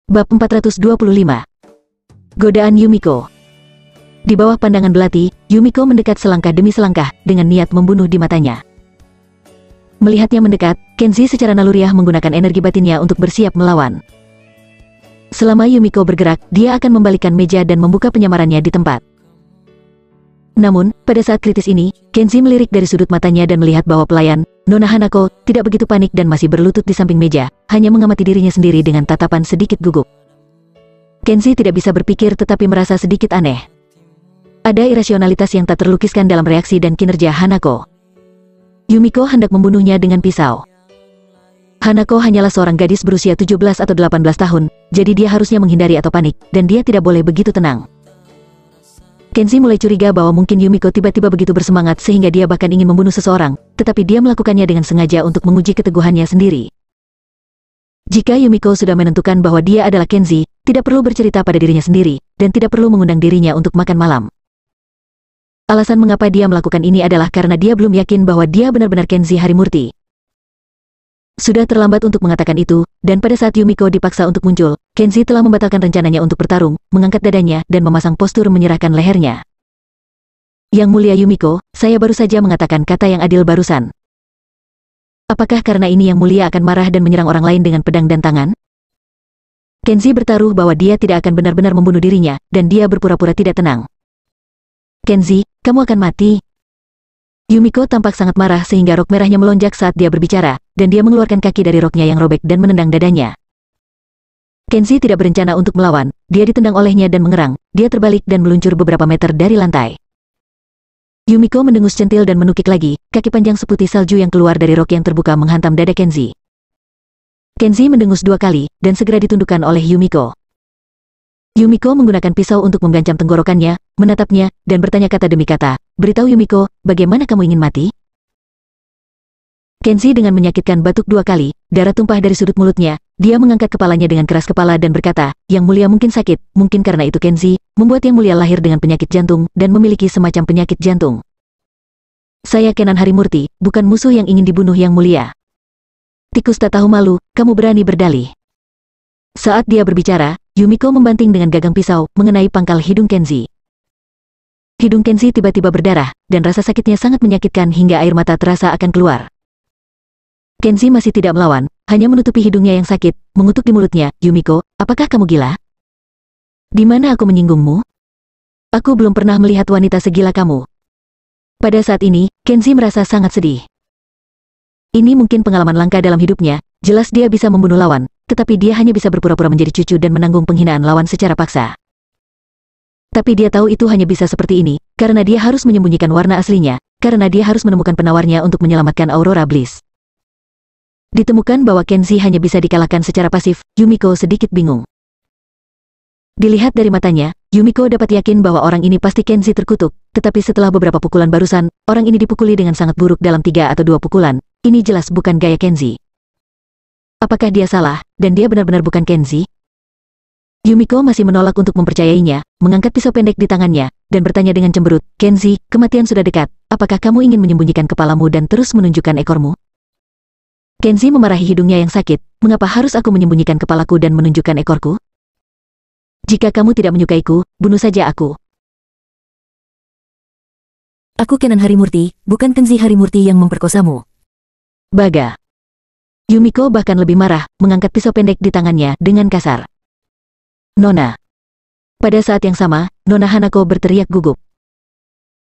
Bab 425. Godaan Yumiko. Di bawah pandangan belati, Yumiko mendekat selangkah demi selangkah, dengan niat membunuh di matanya. Melihatnya mendekat, Kenzi secara naluriah menggunakan energi batinnya untuk bersiap melawan. Selama Yumiko bergerak, dia akan membalikkan meja dan membuka penyamarannya di tempat. Namun, pada saat kritis ini, Kenzi melirik dari sudut matanya dan melihat bahwa pelayan, Nona Hanako, tidak begitu panik dan masih berlutut di samping meja, hanya mengamati dirinya sendiri dengan tatapan sedikit gugup. Kenzi tidak bisa berpikir tetapi merasa sedikit aneh. Ada irasionalitas yang tak terlukiskan dalam reaksi dan kinerja Hanako. Yumiko hendak membunuhnya dengan pisau. Hanako hanyalah seorang gadis berusia 17 atau 18 tahun, jadi dia harusnya menghindari atau panik, dan dia tidak boleh begitu tenang. Kenzi mulai curiga bahwa mungkin Yumiko tiba-tiba begitu bersemangat sehingga dia bahkan ingin membunuh seseorang, tetapi dia melakukannya dengan sengaja untuk menguji keteguhannya sendiri. Jika Yumiko sudah menentukan bahwa dia adalah Kenzi, tidak perlu bercerita pada dirinya sendiri, dan tidak perlu mengundang dirinya untuk makan malam. Alasan mengapa dia melakukan ini adalah karena dia belum yakin bahwa dia benar-benar Kenzi Harimurti. Sudah terlambat untuk mengatakan itu, dan pada saat Yumiko dipaksa untuk muncul, Kenzi telah membatalkan rencananya untuk bertarung, mengangkat dadanya, dan memasang postur menyerahkan lehernya. Yang mulia Yumiko, saya baru saja mengatakan kata yang adil barusan. Apakah karena ini yang mulia akan marah dan menyerang orang lain dengan pedang dan tangan? Kenzi bertaruh bahwa dia tidak akan benar-benar membunuh dirinya, dan dia berpura-pura tidak tenang. Kenzi, kamu akan mati. Yumiko tampak sangat marah sehingga rok merahnya melonjak saat dia berbicara, dan dia mengeluarkan kaki dari roknya yang robek dan menendang dadanya. Kenzi tidak berencana untuk melawan, dia ditendang olehnya dan mengerang, dia terbalik dan meluncur beberapa meter dari lantai. Yumiko mendengus centil dan menukik lagi, kaki panjang seputih salju yang keluar dari rok yang terbuka menghantam dada Kenzi. Kenzi mendengus 2 kali, dan segera ditundukkan oleh Yumiko. Yumiko menggunakan pisau untuk menggancam tenggorokannya, menatapnya, dan bertanya kata demi kata, beritahu Yumiko, bagaimana kamu ingin mati? Kenzi dengan menyakitkan batuk 2 kali, darah tumpah dari sudut mulutnya, dia mengangkat kepalanya dengan keras kepala dan berkata, Yang Mulia mungkin sakit, mungkin karena itu Kenzi, membuat Yang Mulia lahir dengan penyakit jantung, dan memiliki semacam penyakit jantung. Saya Kenan Harimurti, bukan musuh yang ingin dibunuh Yang Mulia. Tikus tak tahu malu, kamu berani berdalih. Saat dia berbicara, Yumiko membanting dengan gagang pisau, mengenai pangkal hidung Kenzi. Hidung Kenzi tiba-tiba berdarah, dan rasa sakitnya sangat menyakitkan hingga air mata terasa akan keluar. Kenzi masih tidak melawan, hanya menutupi hidungnya yang sakit, mengutuk di mulutnya, Yumiko, apakah kamu gila? Di mana aku menyinggungmu? Aku belum pernah melihat wanita segila kamu. Pada saat ini, Kenzi merasa sangat sedih. Ini mungkin pengalaman langka dalam hidupnya, jelas dia bisa membunuh lawan, tetapi dia hanya bisa berpura-pura menjadi cucu dan menanggung penghinaan lawan secara paksa. Tapi dia tahu itu hanya bisa seperti ini, karena dia harus menyembunyikan warna aslinya, karena dia harus menemukan penawarnya untuk menyelamatkan Aurora Bliss. Ditemukan bahwa Kenzi hanya bisa dikalahkan secara pasif, Yumiko sedikit bingung. Dilihat dari matanya, Yumiko dapat yakin bahwa orang ini pasti Kenzi terkutuk, tetapi setelah beberapa pukulan barusan, orang ini dipukuli dengan sangat buruk dalam 3 atau 2 pukulan, ini jelas bukan gaya Kenzi. Apakah dia salah, dan dia benar-benar bukan Kenzi? Yumiko masih menolak untuk mempercayainya, mengangkat pisau pendek di tangannya, dan bertanya dengan cemberut, Kenzi, kematian sudah dekat, apakah kamu ingin menyembunyikan kepalamu dan terus menunjukkan ekormu? Kenzi memarahi hidungnya yang sakit, mengapa harus aku menyembunyikan kepalaku dan menunjukkan ekorku? Jika kamu tidak menyukaiku, bunuh saja aku. Aku Kenan Harimurti, bukan Kenzi Harimurti yang memperkosamu. Baga. Yumiko bahkan lebih marah, mengangkat pisau pendek di tangannya dengan kasar. Nona. Pada saat yang sama, Nona Hanako berteriak gugup.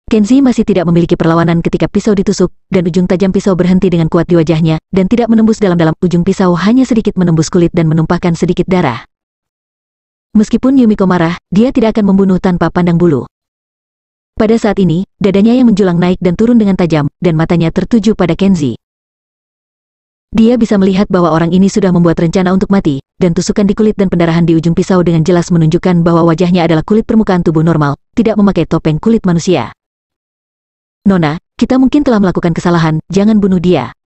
Kenzi masih tidak memiliki perlawanan ketika pisau ditusuk, dan ujung tajam pisau berhenti dengan kuat di wajahnya, dan tidak menembus dalam-dalam. Ujung pisau hanya sedikit menembus kulit dan menumpahkan sedikit darah. Meskipun Yumiko marah, dia tidak akan membunuh tanpa pandang bulu. Pada saat ini, dadanya yang menjulang naik dan turun dengan tajam, dan matanya tertuju pada Kenzi. Dia bisa melihat bahwa orang ini sudah membuat rencana untuk mati, dan tusukan di kulit dan pendarahan di ujung pisau dengan jelas menunjukkan bahwa wajahnya adalah kulit permukaan tubuh normal, tidak memakai topeng kulit manusia. Nona, kita mungkin telah melakukan kesalahan, jangan bunuh dia.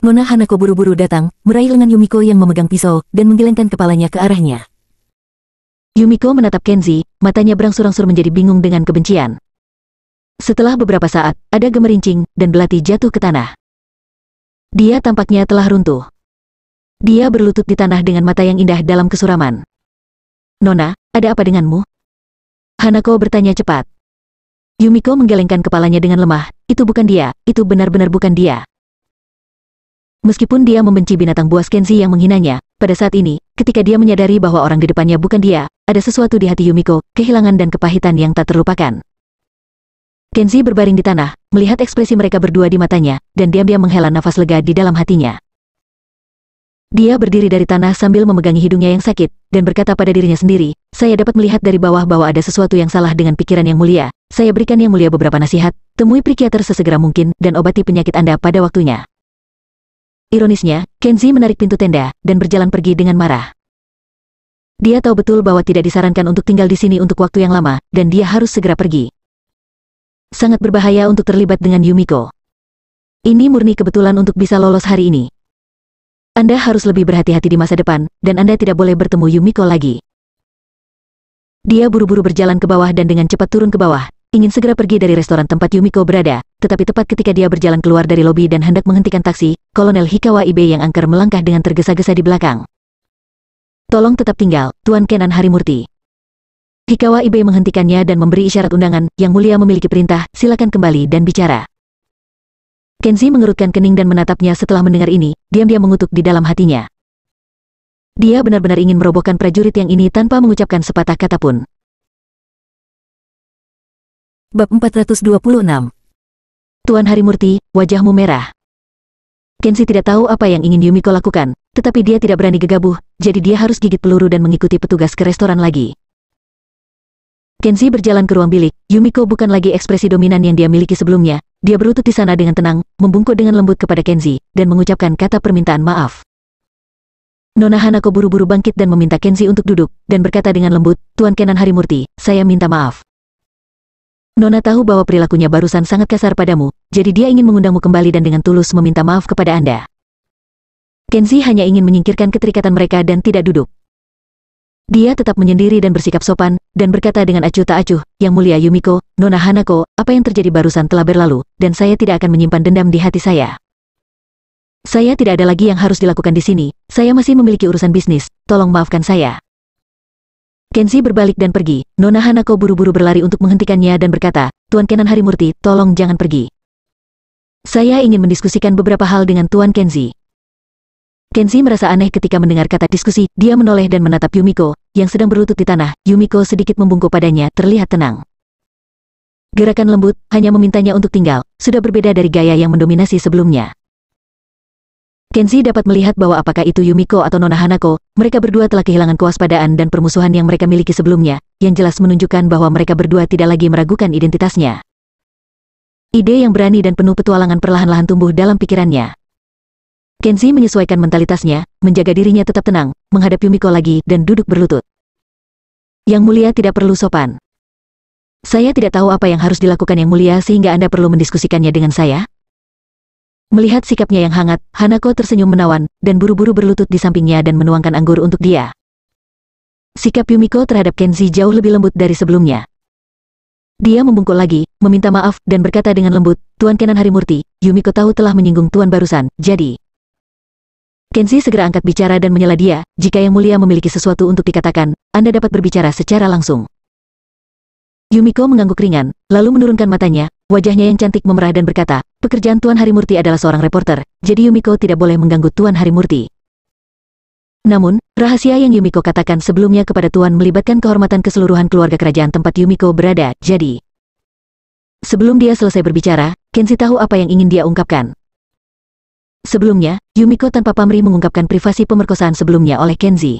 Nona Hanako buru-buru datang, meraih lengan Yumiko yang memegang pisau, dan menggelengkan kepalanya ke arahnya. Yumiko menatap Kenzi, matanya berangsur-angsur menjadi bingung dengan kebencian. Setelah beberapa saat, ada gemerincing, dan belati jatuh ke tanah. Dia tampaknya telah runtuh. Dia berlutut di tanah dengan mata yang indah dalam kesuraman. Nona, ada apa denganmu? Hanako bertanya cepat. Yumiko menggelengkan kepalanya dengan lemah. Itu bukan dia, itu benar-benar bukan dia. Meskipun dia membenci binatang buas Kenzi yang menghinanya, pada saat ini, ketika dia menyadari bahwa orang di depannya bukan dia, ada sesuatu di hati Yumiko, kehilangan dan kepahitan yang tak terlupakan. Kenzi berbaring di tanah, melihat ekspresi mereka berdua di matanya, dan diam-diam menghela nafas lega di dalam hatinya. Dia berdiri dari tanah sambil memegangi hidungnya yang sakit, dan berkata pada dirinya sendiri, saya dapat melihat dari bawah bahwa ada sesuatu yang salah dengan pikiran yang mulia. Saya berikan yang mulia beberapa nasihat, temui psikiater sesegera mungkin, dan obati penyakit Anda pada waktunya. Ironisnya, Kenzi menarik pintu tenda, dan berjalan pergi dengan marah. Dia tahu betul bahwa tidak disarankan untuk tinggal di sini untuk waktu yang lama, dan dia harus segera pergi. Sangat berbahaya untuk terlibat dengan Yumiko. Ini murni kebetulan untuk bisa lolos hari ini. Anda harus lebih berhati-hati di masa depan, dan Anda tidak boleh bertemu Yumiko lagi. Dia buru-buru berjalan ke bawah dan dengan cepat turun ke bawah, ingin segera pergi dari restoran tempat Yumiko berada, tetapi tepat ketika dia berjalan keluar dari lobi dan hendak menghentikan taksi, Kolonel Hikawa Ibe yang angker melangkah dengan tergesa-gesa di belakang. Tolong tetap tinggal, Tuan Kenan Harimurti. Hikawa Ibe menghentikannya dan memberi isyarat undangan, yang mulia memiliki perintah, silakan kembali dan bicara. Kenzi mengerutkan kening dan menatapnya setelah mendengar ini, diam-diam mengutuk di dalam hatinya. Dia benar-benar ingin merobohkan prajurit yang ini tanpa mengucapkan sepatah kata pun. Bab 426. Tuan Harimurti, wajahmu merah. Kenzi tidak tahu apa yang ingin Yumiko lakukan, tetapi dia tidak berani gegabah, jadi dia harus gigit peluru dan mengikuti petugas ke restoran lagi. Kenzi berjalan ke ruang bilik, Yumiko bukan lagi ekspresi dominan yang dia miliki sebelumnya. Dia berlutut di sana dengan tenang, membungkuk dengan lembut kepada Kenzi, dan mengucapkan kata permintaan maaf. Nona Hanako buru-buru bangkit dan meminta Kenzi untuk duduk, dan berkata dengan lembut, Tuan Kenan Harimurti, saya minta maaf. Nona tahu bahwa perilakunya barusan sangat kasar padamu, jadi dia ingin mengundangmu kembali dan dengan tulus meminta maaf kepada Anda. Kenzi hanya ingin menyingkirkan keterikatan mereka dan tidak duduk. Dia tetap menyendiri dan bersikap sopan, dan berkata dengan acuh tak acuh, Yang mulia Yumiko, Nona Hanako, apa yang terjadi barusan telah berlalu, dan saya tidak akan menyimpan dendam di hati saya. Saya tidak ada lagi yang harus dilakukan di sini, saya masih memiliki urusan bisnis, tolong maafkan saya. Kenzi berbalik dan pergi, Nona Hanako buru-buru berlari untuk menghentikannya dan berkata, Tuan Kenan Harimurti, tolong jangan pergi. Saya ingin mendiskusikan beberapa hal dengan Tuan Kenzi. Kenzi merasa aneh ketika mendengar kata diskusi, dia menoleh dan menatap Yumiko, yang sedang berlutut di tanah. Yumiko sedikit membungkuk padanya, terlihat tenang. Gerakan lembut, hanya memintanya untuk tinggal, sudah berbeda dari gaya yang mendominasi sebelumnya. Kenzi dapat melihat bahwa apakah itu Yumiko atau Nona Hanako, mereka berdua telah kehilangan kewaspadaan dan permusuhan yang mereka miliki sebelumnya, yang jelas menunjukkan bahwa mereka berdua tidak lagi meragukan identitasnya. Ide yang berani dan penuh petualangan perlahan-lahan tumbuh dalam pikirannya. Kenzi menyesuaikan mentalitasnya, menjaga dirinya tetap tenang, menghadap Yumiko lagi, dan duduk berlutut. Yang mulia tidak perlu sopan. Saya tidak tahu apa yang harus dilakukan yang mulia sehingga Anda perlu mendiskusikannya dengan saya. Melihat sikapnya yang hangat, Hanako tersenyum menawan, dan buru-buru berlutut di sampingnya dan menuangkan anggur untuk dia. Sikap Yumiko terhadap Kenzi jauh lebih lembut dari sebelumnya. Dia membungkuk lagi, meminta maaf, dan berkata dengan lembut, Tuan Kenan Harimurti, Yumiko tahu telah menyinggung Tuan barusan, jadi... Kenzi segera angkat bicara dan menyela dia, jika yang mulia memiliki sesuatu untuk dikatakan, Anda dapat berbicara secara langsung. Yumiko mengangguk ringan, lalu menurunkan matanya, wajahnya yang cantik memerah dan berkata, pekerjaan Tuan Harimurti adalah seorang reporter, jadi Yumiko tidak boleh mengganggu Tuan Harimurti. Namun, rahasia yang Yumiko katakan sebelumnya kepada Tuan melibatkan kehormatan keseluruhan keluarga kerajaan tempat Yumiko berada, jadi... Sebelum dia selesai berbicara, Kenzi tahu apa yang ingin dia ungkapkan. Sebelumnya, Yumiko tanpa pamrih mengungkapkan privasi pemerkosaan sebelumnya oleh Kenzi.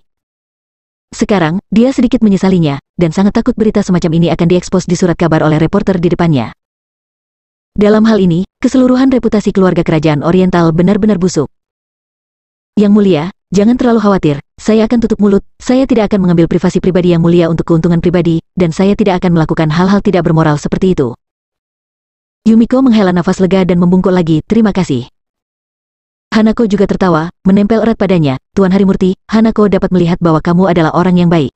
Sekarang, dia sedikit menyesalinya, dan sangat takut berita semacam ini akan diekspos di surat kabar oleh reporter di depannya. Dalam hal ini, keseluruhan reputasi keluarga kerajaan Oriental benar-benar busuk. Yang mulia, jangan terlalu khawatir, saya akan tutup mulut, saya tidak akan mengambil privasi pribadi yang mulia untuk keuntungan pribadi, dan saya tidak akan melakukan hal-hal tidak bermoral seperti itu. Yumiko menghela nafas lega dan membungkuk lagi, terima kasih. Hanako juga tertawa, menempel erat padanya, Tuan Harimurti, Hanako dapat melihat bahwa kamu adalah orang yang baik.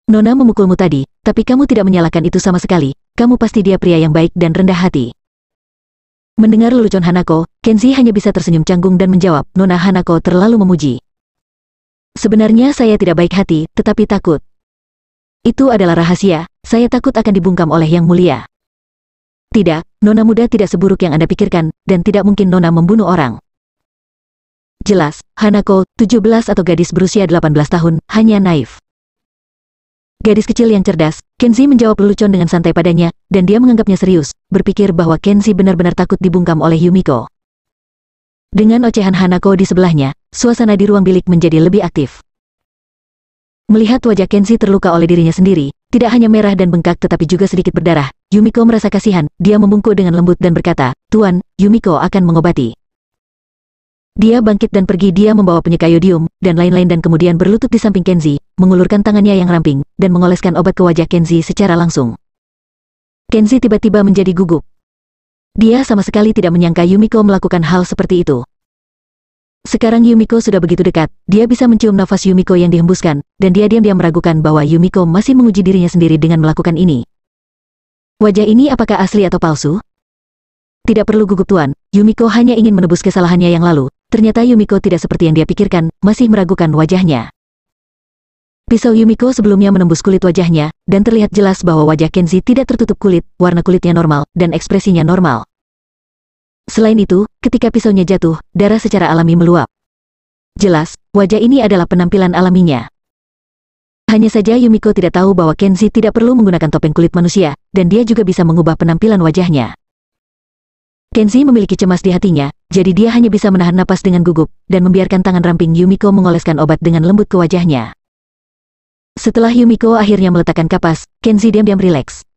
Nona memukulmu tadi, tapi kamu tidak menyalahkan itu sama sekali, kamu pasti dia pria yang baik dan rendah hati. Mendengar lelucon Hanako, Kenzi hanya bisa tersenyum canggung dan menjawab, Nona Hanako terlalu memuji. Sebenarnya saya tidak baik hati, tetapi takut. Itu adalah rahasia, saya takut akan dibungkam oleh Yang Mulia. Tidak, Nona muda tidak seburuk yang Anda pikirkan, dan tidak mungkin Nona membunuh orang. Jelas, Hanako, 17 atau gadis berusia 18 tahun, hanya naif. Gadis kecil yang cerdas, Kenzi menjawab lelucon dengan santai padanya, dan dia menganggapnya serius, berpikir bahwa Kenzi benar-benar takut dibungkam oleh Yumiko. Dengan ocehan Hanako di sebelahnya, suasana di ruang bilik menjadi lebih aktif. Melihat wajah Kenzi terluka oleh dirinya sendiri, tidak hanya merah dan bengkak tetapi juga sedikit berdarah, Yumiko merasa kasihan, dia membungkuk dengan lembut dan berkata, Tuan, Yumiko akan mengobati. Dia bangkit dan pergi, dia membawa penyeka yodium, dan lain-lain dan kemudian berlutut di samping Kenzi, mengulurkan tangannya yang ramping, dan mengoleskan obat ke wajah Kenzi secara langsung. Kenzi tiba-tiba menjadi gugup. Dia sama sekali tidak menyangka Yumiko melakukan hal seperti itu. Sekarang Yumiko sudah begitu dekat, dia bisa mencium nafas Yumiko yang dihembuskan, dan dia diam-diam meragukan bahwa Yumiko masih menguji dirinya sendiri dengan melakukan ini. Wajah ini apakah asli atau palsu? Tidak perlu gugup Tuan, Yumiko hanya ingin menebus kesalahannya yang lalu. Ternyata Yumiko tidak seperti yang dia pikirkan, masih meragukan wajahnya. Pisau Yumiko sebelumnya menembus kulit wajahnya, dan terlihat jelas bahwa wajah Kenzi tidak tertutup kulit, warna kulitnya normal, dan ekspresinya normal. Selain itu, ketika pisaunya jatuh, darah secara alami meluap. Jelas, wajah ini adalah penampilan alaminya. Hanya saja Yumiko tidak tahu bahwa Kenzi tidak perlu menggunakan topeng kulit manusia, dan dia juga bisa mengubah penampilan wajahnya. Kenzi memiliki cemas di hatinya, jadi dia hanya bisa menahan napas dengan gugup, dan membiarkan tangan ramping Yumiko mengoleskan obat dengan lembut ke wajahnya. Setelah Yumiko akhirnya meletakkan kapas, Kenzi diam-diam rileks.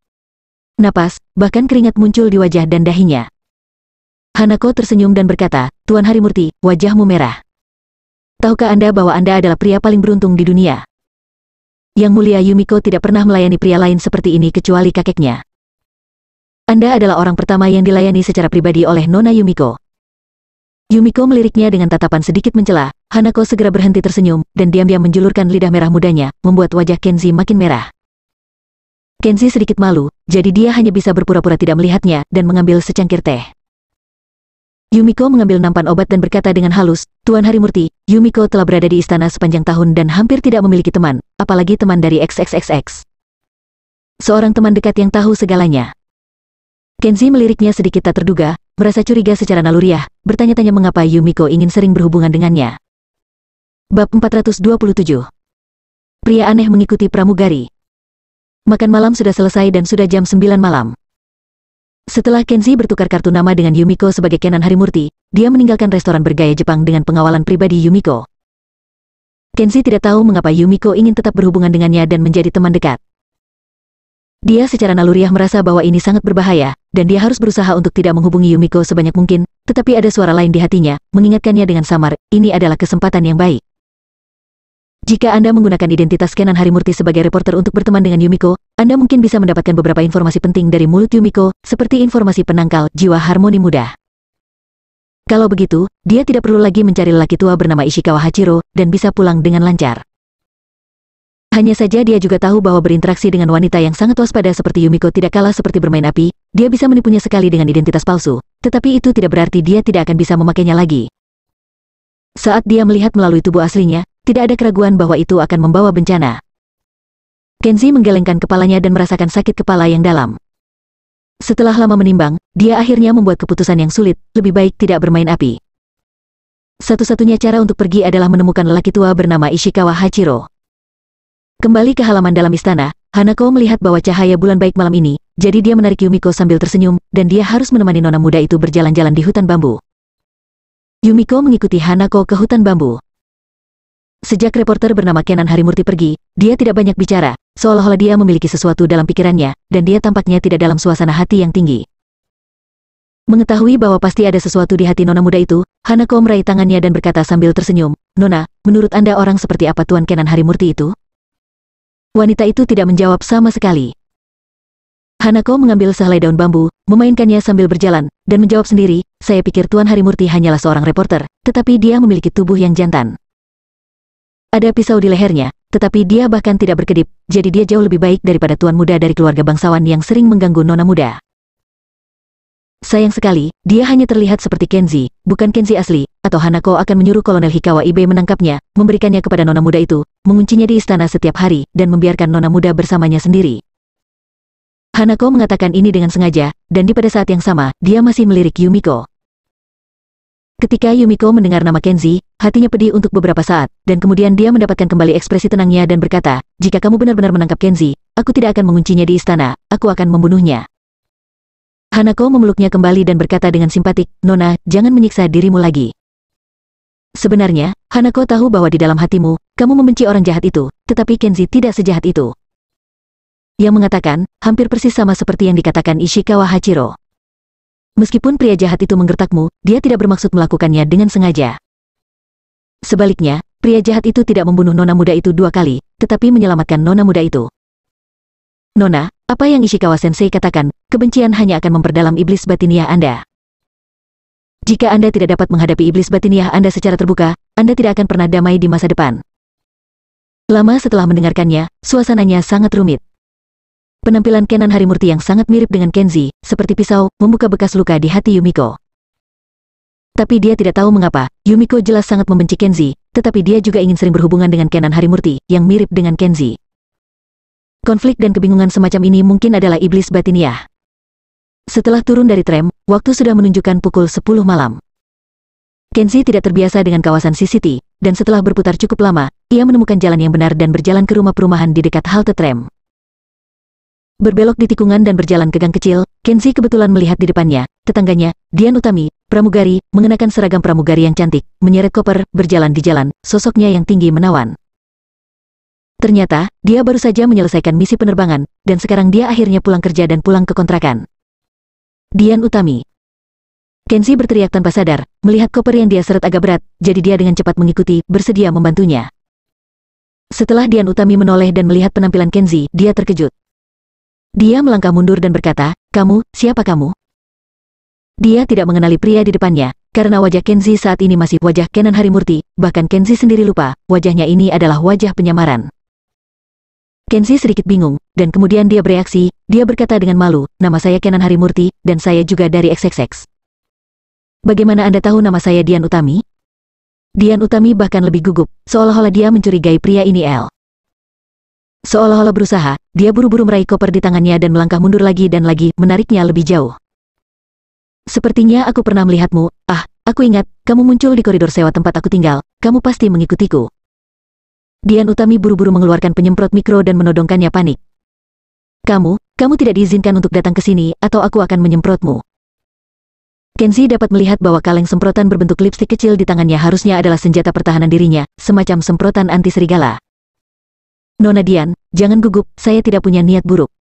Napas, bahkan keringat muncul di wajah dan dahinya. Hanako tersenyum dan berkata, Tuan Harimurti, wajahmu merah. Tahukah Anda bahwa Anda adalah pria paling beruntung di dunia? Yang Mulia Yumiko tidak pernah melayani pria lain seperti ini kecuali kakeknya. Anda adalah orang pertama yang dilayani secara pribadi oleh Nona Yumiko. Yumiko meliriknya dengan tatapan sedikit mencela. Hanako segera berhenti tersenyum, dan diam-diam menjulurkan lidah merah mudanya, membuat wajah Kenzi makin merah. Kenzi sedikit malu, jadi dia hanya bisa berpura-pura tidak melihatnya, dan mengambil secangkir teh. Yumiko mengambil nampan obat dan berkata dengan halus, Tuan Harimurti, Yumiko telah berada di istana sepanjang tahun dan hampir tidak memiliki teman, apalagi teman dari XXXX. Seorang teman dekat yang tahu segalanya. Kenzi meliriknya sedikit tak terduga, merasa curiga secara naluriah, bertanya-tanya mengapa Yumiko ingin sering berhubungan dengannya. Bab 427. Pria aneh mengikuti pramugari. Makan malam sudah selesai dan sudah jam 9 malam. Setelah Kenzi bertukar kartu nama dengan Yumiko sebagai Kenan Harimurti, dia meninggalkan restoran bergaya Jepang dengan pengawalan pribadi Yumiko. Kenzi tidak tahu mengapa Yumiko ingin tetap berhubungan dengannya dan menjadi teman dekat. Dia secara naluriah merasa bahwa ini sangat berbahaya, dan dia harus berusaha untuk tidak menghubungi Yumiko sebanyak mungkin, tetapi ada suara lain di hatinya, mengingatkannya dengan samar, ini adalah kesempatan yang baik. Jika Anda menggunakan identitas Kenan Harimurti sebagai reporter untuk berteman dengan Yumiko, Anda mungkin bisa mendapatkan beberapa informasi penting dari mulut Yumiko, seperti informasi penangkal jiwa harmoni muda. Kalau begitu, dia tidak perlu lagi mencari lelaki tua bernama Ishikawa Hachiro, dan bisa pulang dengan lancar. Hanya saja dia juga tahu bahwa berinteraksi dengan wanita yang sangat waspada seperti Yumiko tidak kalah seperti bermain api, dia bisa menipunya sekali dengan identitas palsu, tetapi itu tidak berarti dia tidak akan bisa memakainya lagi. Saat dia melihat melalui tubuh aslinya, tidak ada keraguan bahwa itu akan membawa bencana. Kenzi menggelengkan kepalanya dan merasakan sakit kepala yang dalam. Setelah lama menimbang, dia akhirnya membuat keputusan yang sulit, lebih baik tidak bermain api. Satu-satunya cara untuk pergi adalah menemukan lelaki tua bernama Ishikawa Hachiro. Kembali ke halaman dalam istana, Hanako melihat bahwa cahaya bulan baik malam ini, jadi dia menarik Yumiko sambil tersenyum, dan dia harus menemani nona muda itu berjalan-jalan di hutan bambu. Yumiko mengikuti Hanako ke hutan bambu. Sejak reporter bernama Kenan Harimurti pergi, dia tidak banyak bicara, seolah-olah dia memiliki sesuatu dalam pikirannya, dan dia tampaknya tidak dalam suasana hati yang tinggi. Mengetahui bahwa pasti ada sesuatu di hati nona muda itu, Hanako meraih tangannya dan berkata sambil tersenyum, Nona, menurut Anda orang seperti apa Tuan Kenan Harimurti itu? Wanita itu tidak menjawab sama sekali. Hanako mengambil sehelai daun bambu, memainkannya sambil berjalan, dan menjawab sendiri, saya pikir Tuan Harimurti hanyalah seorang reporter, tetapi dia memiliki tubuh yang jantan. Ada pisau di lehernya, tetapi dia bahkan tidak berkedip, jadi dia jauh lebih baik daripada tuan muda dari keluarga bangsawan yang sering mengganggu nona muda. Sayang sekali, dia hanya terlihat seperti Kenzi, bukan Kenzi asli, atau Hanako akan menyuruh Kolonel Hikawa Ibe menangkapnya, memberikannya kepada nona muda itu, menguncinya di istana setiap hari, dan membiarkan nona muda bersamanya sendiri. Hanako mengatakan ini dengan sengaja, dan pada saat yang sama, dia masih melirik Yumiko. Ketika Yumiko mendengar nama Kenzi, hatinya pedih untuk beberapa saat, dan kemudian dia mendapatkan kembali ekspresi tenangnya dan berkata, jika kamu benar-benar menangkap Kenzi, aku tidak akan menguncinya di istana, aku akan membunuhnya. Hanako memeluknya kembali dan berkata dengan simpatik, Nona, jangan menyiksa dirimu lagi. Sebenarnya, Hanako tahu bahwa di dalam hatimu, kamu membenci orang jahat itu, tetapi Kenzi tidak sejahat itu. Yang mengatakan, hampir persis sama seperti yang dikatakan Ishikawa Hachiro. Meskipun pria jahat itu menggertakmu, dia tidak bermaksud melakukannya dengan sengaja. Sebaliknya, pria jahat itu tidak membunuh nona muda itu 2 kali, tetapi menyelamatkan nona muda itu. Nona, apa yang Ishikawa Sensei katakan, kebencian hanya akan memperdalam iblis batiniah Anda. Jika Anda tidak dapat menghadapi iblis batiniah Anda secara terbuka, Anda tidak akan pernah damai di masa depan. Lama setelah mendengarkannya, suasananya sangat rumit. Penampilan Kenan Harimurti yang sangat mirip dengan Kenzi, seperti pisau, membuka bekas luka di hati Yumiko. Tapi dia tidak tahu mengapa, Yumiko jelas sangat membenci Kenzi, tetapi dia juga ingin sering berhubungan dengan Kenan Harimurti, yang mirip dengan Kenzi. Konflik dan kebingungan semacam ini mungkin adalah iblis batiniah. Setelah turun dari tram, waktu sudah menunjukkan pukul 10 malam. Kenzi tidak terbiasa dengan kawasan CCT, dan setelah berputar cukup lama, ia menemukan jalan yang benar dan berjalan ke rumah perumahan di dekat halte tram. Berbelok di tikungan dan berjalan ke gang kecil, Kenzi kebetulan melihat di depannya, tetangganya, Dian Utami, pramugari, mengenakan seragam pramugari yang cantik, menyeret koper, berjalan di jalan, sosoknya yang tinggi menawan. Ternyata, dia baru saja menyelesaikan misi penerbangan, dan sekarang dia akhirnya pulang kerja dan pulang ke kontrakan. Dian Utami. Kenzi berteriak tanpa sadar, melihat koper yang dia seret agak berat, jadi dia dengan cepat mengikuti, bersedia membantunya. Setelah Dian Utami menoleh dan melihat penampilan Kenzi, dia terkejut. Dia melangkah mundur dan berkata, "Kamu, siapa kamu?" Dia tidak mengenali pria di depannya, karena wajah Kenzi saat ini masih wajah Kenan Harimurti, bahkan Kenzi sendiri lupa, wajahnya ini adalah wajah penyamaran. Kenzi sedikit bingung, dan kemudian dia bereaksi, dia berkata dengan malu, "Nama saya Kenan Harimurti, dan saya juga dari XXX. Bagaimana Anda tahu nama saya Dian Utami?" Dian Utami bahkan lebih gugup, seolah-olah dia mencurigai pria ini. Seolah-olah berusaha, dia buru-buru meraih koper di tangannya dan melangkah mundur lagi dan lagi, menariknya lebih jauh. "Sepertinya aku pernah melihatmu, aku ingat, kamu muncul di koridor sewa tempat aku tinggal, kamu pasti mengikutiku." Dian Utami buru-buru mengeluarkan penyemprot mikro dan menodongkannya panik. Kamu tidak diizinkan untuk datang ke sini, atau aku akan menyemprotmu." Kenzi dapat melihat bahwa kaleng semprotan berbentuk lipstik kecil di tangannya harusnya adalah senjata pertahanan dirinya, semacam semprotan anti serigala. "Nona Dian, jangan gugup, saya tidak punya niat buruk."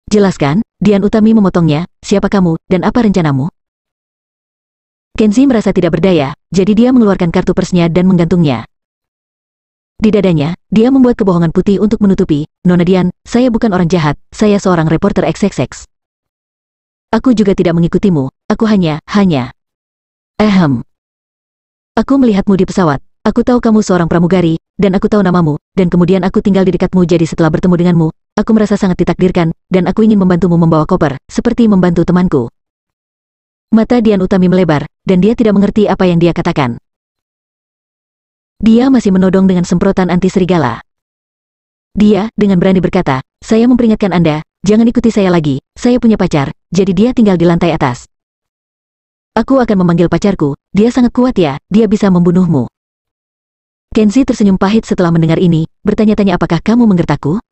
"Jelaskan," Dian Utami memotongnya, "siapa kamu, dan apa rencanamu?" Kenzi merasa tidak berdaya, jadi dia mengeluarkan kartu persnya dan menggantungnya. Di dadanya, dia membuat kebohongan putih untuk menutupi, "Nona Dian, saya bukan orang jahat, saya seorang reporter XXX. Aku juga tidak mengikutimu, aku hanya. Aku melihatmu di pesawat, aku tahu kamu seorang pramugari, dan aku tahu namamu, dan kemudian aku tinggal di dekatmu jadi setelah bertemu denganmu, aku merasa sangat ditakdirkan, dan aku ingin membantumu membawa koper, seperti membantu temanku." Mata Dian Utami melebar, dan dia tidak mengerti apa yang dia katakan. Dia masih menodong dengan semprotan anti serigala. Dia, dengan berani berkata, "Saya memperingatkan Anda, jangan ikuti saya lagi, saya punya pacar, jadi dia tinggal di lantai atas. Aku akan memanggil pacarku, dia sangat kuat ya, dia bisa membunuhmu." Kenzi tersenyum pahit setelah mendengar ini, bertanya-tanya apakah kamu menggertakku?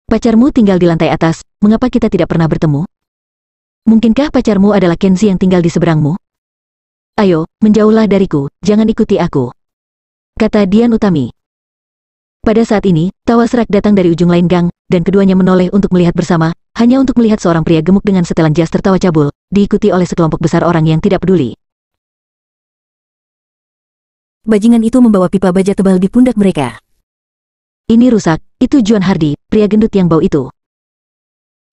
"Pacarmu tinggal di lantai atas, mengapa kita tidak pernah bertemu? Mungkinkah pacarmu adalah Kenzi yang tinggal di seberangmu? Ayo, menjauhlah dariku, jangan ikuti aku," kata Dian Utami. Pada saat ini, tawa serak datang dari ujung lain gang, dan keduanya menoleh untuk melihat bersama, hanya untuk melihat seorang pria gemuk dengan setelan jas tertawa cabul, diikuti oleh sekelompok besar orang yang tidak peduli. Bajingan itu membawa pipa baja tebal di pundak mereka. "Ini rusak, itu Juan Hardy, pria gendut yang bau itu."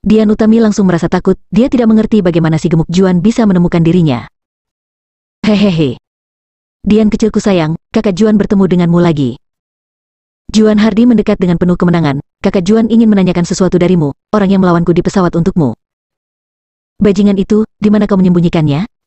Dian Utami langsung merasa takut, dia tidak mengerti bagaimana si gemuk Juan bisa menemukan dirinya. "Hehehe. Dian kecilku sayang, kakak Juan bertemu denganmu lagi." Juan Hardy mendekat dengan penuh kemenangan, "Kakak Juan ingin menanyakan sesuatu darimu, orang yang melawanku di pesawat untukmu." Bajingan itu, di mana kau menyembunyikannya?